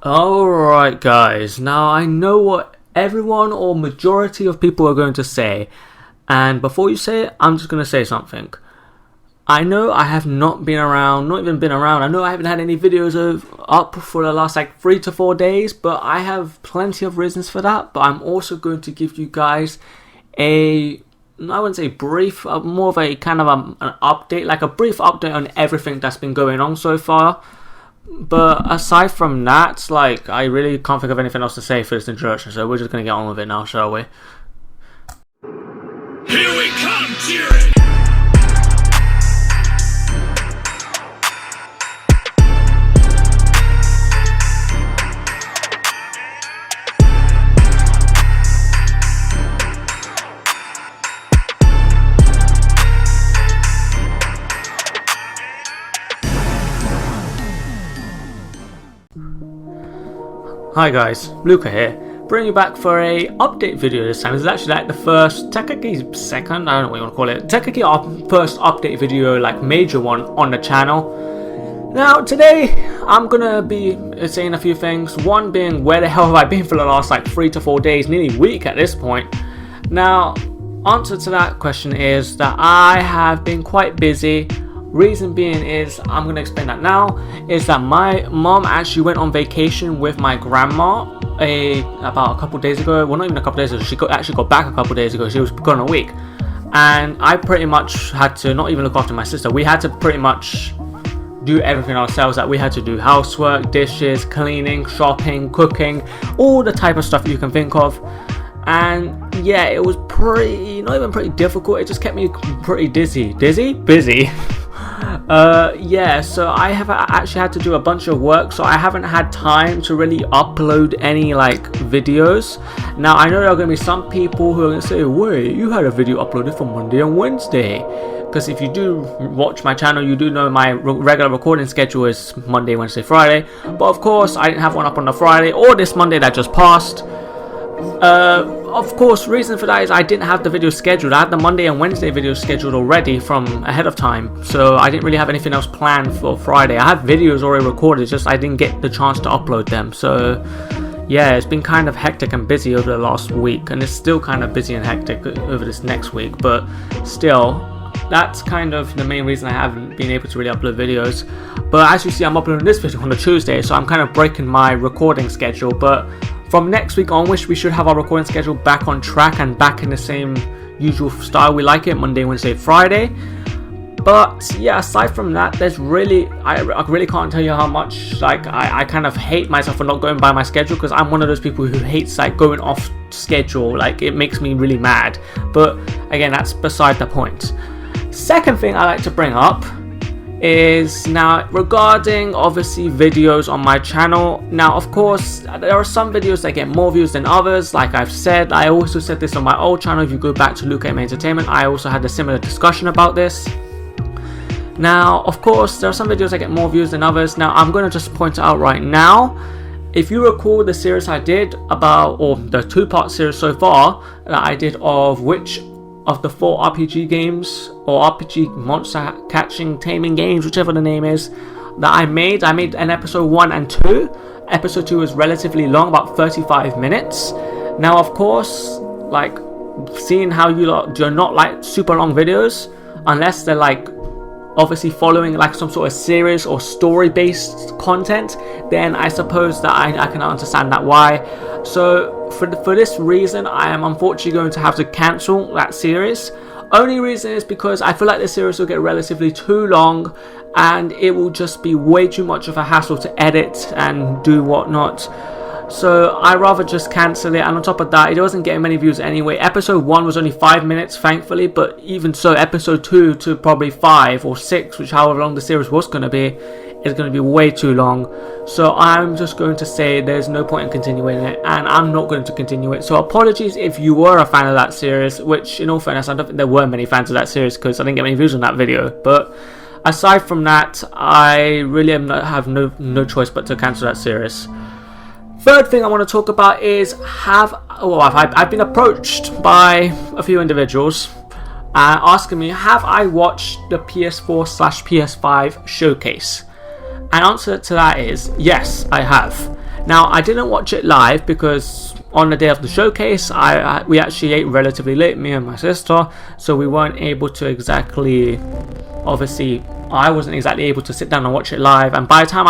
Alright guys, now I know what everyone or majority of people are going to say, and before you say it, I'm just going to say something. I know I have not been around, not even been around, I know I haven't had any videos up for the last 3 to 4 days, but I have plenty of reasons for that. But I'm also going to give you guys I wouldn't say brief, more of a kind of an update, like a brief update on everything that's been going on so far. But aside from that, I really can't think of anything else to say for this introduction, so we're just going to get on with it now, shall we? Here we come, Jiren! Hi guys, Luca here, bringing you back for a update video this time. This is actually the first, technically second, I don't know what you want to call it, technically our first update video, major one on the channel. Now today, I'm gonna be saying a few things, one being where the hell have I been for the last 3 to 4 days, nearly a week at this point. Now, answer to that question is that I have been quite busy. Reason being is, I'm going to explain that now, is that my mom actually went on vacation with my grandma about a couple days ago. Well, not even a couple days ago, she actually got back a couple days ago. She was gone a week. And I pretty much had to not even look after my sister. We had to pretty much do everything ourselves. We had to do housework, dishes, cleaning, shopping, cooking, all the type of stuff you can think of. And yeah, it was not even pretty difficult, it just kept me pretty busy. Yeah, so I have actually had to do a bunch of work, so I haven't had time to really upload any videos. Now I know there are going to be some people who are going to say, wait, you had a video uploaded for Monday and Wednesday, because if you do watch my channel, you do know my regular recording schedule is Monday, Wednesday, Friday. But of course I didn't have one up on the Friday or this Monday that just passed. Of course, reason for that is I didn't have the video scheduled. I had the Monday and Wednesday videos scheduled already from ahead of time, so I didn't really have anything else planned for Friday. I have videos already recorded, just I didn't get the chance to upload them. So yeah, it's been kind of hectic and busy over the last week, and it's still kind of busy and hectic over this next week, but still, that's kind of the main reason I haven't been able to really upload videos. But as you see, I'm uploading this video on a Tuesday, so I'm kind of breaking my recording schedule. But from next week onwards, we should have our recording schedule back on track and back in the same usual style we like it, Monday, Wednesday, Friday. But yeah, aside from that, there's I really can't tell you how much I kind of hate myself for not going by my schedule, because I'm one of those people who hates going off schedule. It makes me really mad. But again, that's beside the point. Second thing I like to bring up is now regarding obviously videos on my channel. Now of course there are some videos that get more views than others. Like I've said, I also said this on my old channel. If you go back to Luca Entertainment, I also had a similar discussion about this. Now of course there are some videos that get more views than others. Now I'm going to just point it out right now. If you recall the series I did or the 2-part series so far that I did of which of the 4 RPG games or RPG monster catching taming games, whichever the name is, that I made an episode 1 and 2. Episode 2 is relatively long, about 35 minutes. Now of course, seeing how you're not super long videos, unless they're obviously following some sort of series or story based content, then I suppose that I can understand that why. So for this reason, I am unfortunately going to have to cancel that series. Only reason is because I feel like this series will get relatively too long, and it will just be way too much of a hassle to edit and do whatnot. So I rather just cancel it. And on top of that, it wasn't getting many views anyway. Episode 1 was only 5 minutes, thankfully, but even so, episode 2 to probably 5 or 6, which however long the series was going to be, is going to be way too long. So I'm just going to say there's no point in continuing it, and I'm not going to continue it. So apologies if you were a fan of that series, which in all fairness, I don't think there were many fans of that series because I didn't get many views on that video. But aside from that, I really have no choice but to cancel that series. Third thing I want to talk about is I've been approached by a few individuals asking me, have I watched the PS4/PS5 showcase? And answer to that is yes, I have. Now, I didn't watch it live because on the day of the showcase, we actually ate relatively late, me and my sister, so we weren't able to exactly, obviously, I wasn't exactly able to sit down and watch it live, and by the time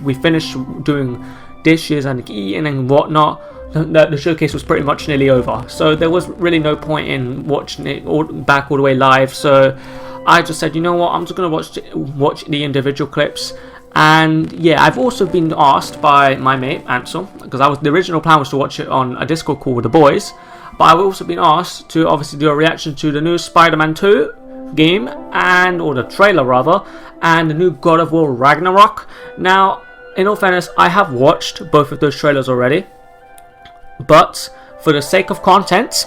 we finished doing dishes and eating and whatnot, the showcase was pretty much nearly over, so there was really no point in watching it all the way live. So I just said, you know what, I'm just going to watch the individual clips. And yeah, I've also been asked by my mate Ansel, because the original plan was to watch it on a Discord call with the boys, but I've also been asked to obviously do a reaction to the new Spider-Man 2 game, or the trailer rather, and the new God of War Ragnarok. Now, in all fairness, I have watched both of those trailers already, but for the sake of content,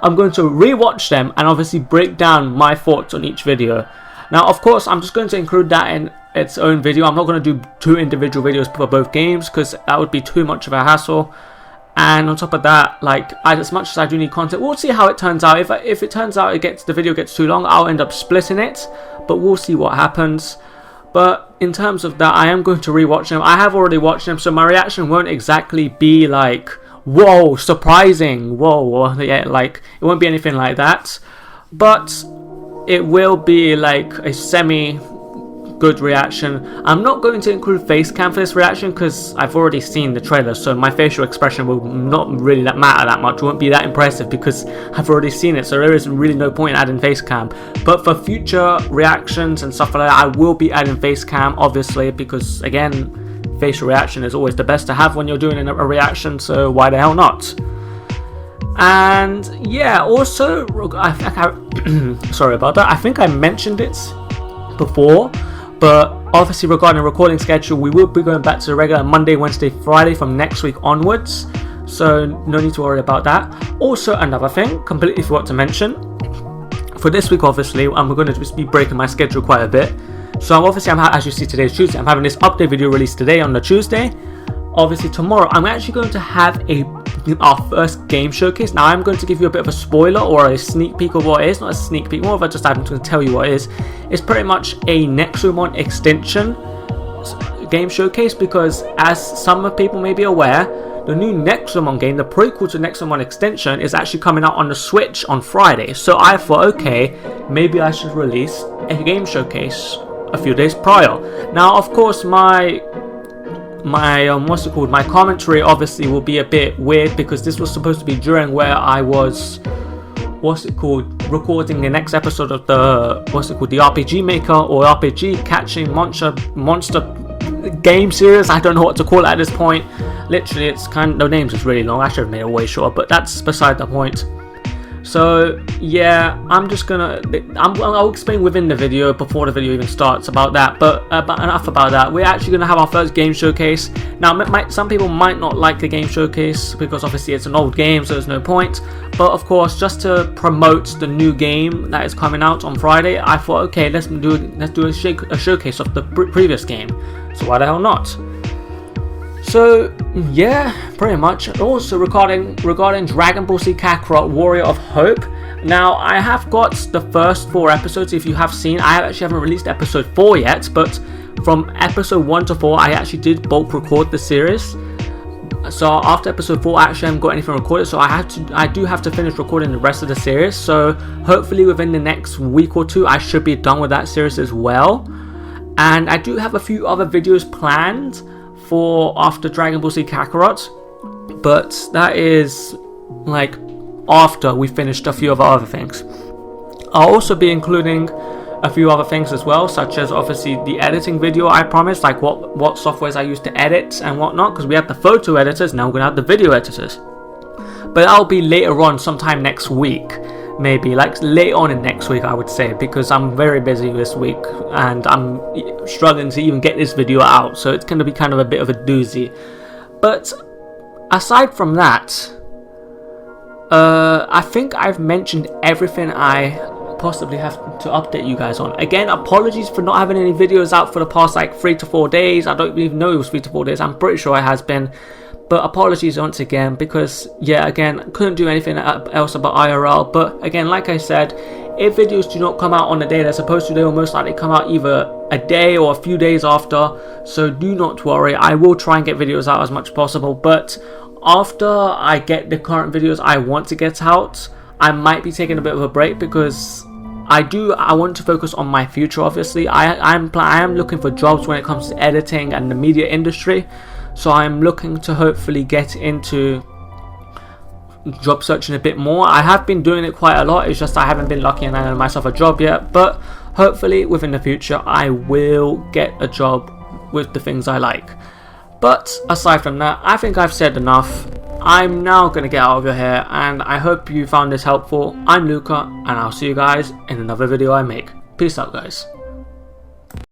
I'm going to rewatch them and obviously break down my thoughts on each video. Now, of course, I'm just going to include that in its own video. I'm not going to do 2 individual videos for both games because that would be too much of a hassle. And on top of that, like, as much as I do need content, we'll see how it turns out. If it turns out the video gets too long, I'll end up splitting it, but we'll see what happens. But in terms of that, I am going to rewatch them. I have already watched them, so my reaction won't exactly be like, whoa, surprising, whoa, yeah, like, it won't be anything like that, but it will be like a semi good reaction. I'm not going to include face cam for this reaction because I've already seen the trailer, so my facial expression will not really matter that much. It won't be that impressive because I've already seen it, so there is really no point in adding face cam. But for future reactions and stuff like that, I will be adding face cam, obviously, because again, facial reaction is always the best to have when you're doing a reaction, so why the hell not? And yeah, also, sorry about that, I think I mentioned it before, but obviously regarding recording schedule, we will be going back to the regular Monday, Wednesday, Friday from next week onwards, so no need to worry about that. Also, another thing, completely forgot to mention, for this week obviously, I'm going to just be breaking my schedule quite a bit. So obviously, as you see, today's Tuesday, I'm having this update video released today on the Tuesday. Obviously tomorrow, I'm actually going to have our first game showcase. Now I'm going to give you a bit of a spoiler or a sneak peek of what it is. Not a sneak peek, more of I'm going to tell you what it is. It's pretty much a Nexomon extension game showcase, because as some people may be aware, the new Nexomon game, the prequel to Nexomon extension, is actually coming out on the Switch on Friday. So I thought, okay, maybe I should release a game showcase a few days prior. Now, of course, my my commentary obviously will be a bit weird, because this was supposed to be during where I was recording the next episode of the the RPG Maker or RPG Catching Monster game series. I don't know what to call it at this point. Literally, it's the name's just really long. I should have made it way shorter, but that's beside the point. So yeah, I'll explain within the video before the video even starts about that, but enough about that. We're actually going to have our first game showcase. Now, some people might not like the game showcase because obviously it's an old game, so there's no point, but of course, just to promote the new game that is coming out on Friday, I thought, okay, let's do a showcase of the previous game, so why the hell not? So yeah, pretty much. Also regarding Dragon Ball Z Kakarot Warrior of Hope. Now, I have got the first 4 episodes. If you have seen, I actually haven't released episode 4 yet, but from episode 1 to 4 I actually did bulk record the series. So after episode 4 I actually haven't got anything recorded, so I do have to finish recording the rest of the series. So hopefully within the next week or 2 I should be done with that series as well. And I do have a few other videos planned for after Dragon Ball Z Kakarot, but that is like after we finished a few of our other things. I'll also be including a few other things as well, such as obviously the editing video I promised, like what softwares I use to edit and whatnot, because we have the photo editors, now we're going to have the video editors. But that'll be later on, sometime next week. Maybe like late on in next week, I would say, because I'm very busy this week and I'm struggling to even get this video out, so it's going to be kind of a bit of a doozy. But aside from that, I think I've mentioned everything I possibly have to update you guys on. Again, apologies for not having any videos out for the past like 3 to 4 days. I don't even know it was 3 to 4 days. I'm pretty sure it has been. But apologies once again, because yeah, again, couldn't do anything else about IRL. But again, like I said, if videos do not come out on the day they're supposed to, they will most likely come out either a day or a few days after. So do not worry, I will try and get videos out as much as possible. But after I get the current videos I want to get out, I might be taking a bit of a break, because I want to focus on my future. Obviously, I am looking for jobs when it comes to editing and the media industry. So I'm looking to hopefully get into job searching a bit more. I have been doing it quite a lot, it's just I haven't been lucky and landed myself a job yet. But hopefully within the future I will get a job with the things I like. But aside from that, I think I've said enough. I'm now going to get out of your hair, and I hope you found this helpful. I'm Luca, and I'll see you guys in another video I make. Peace out, guys.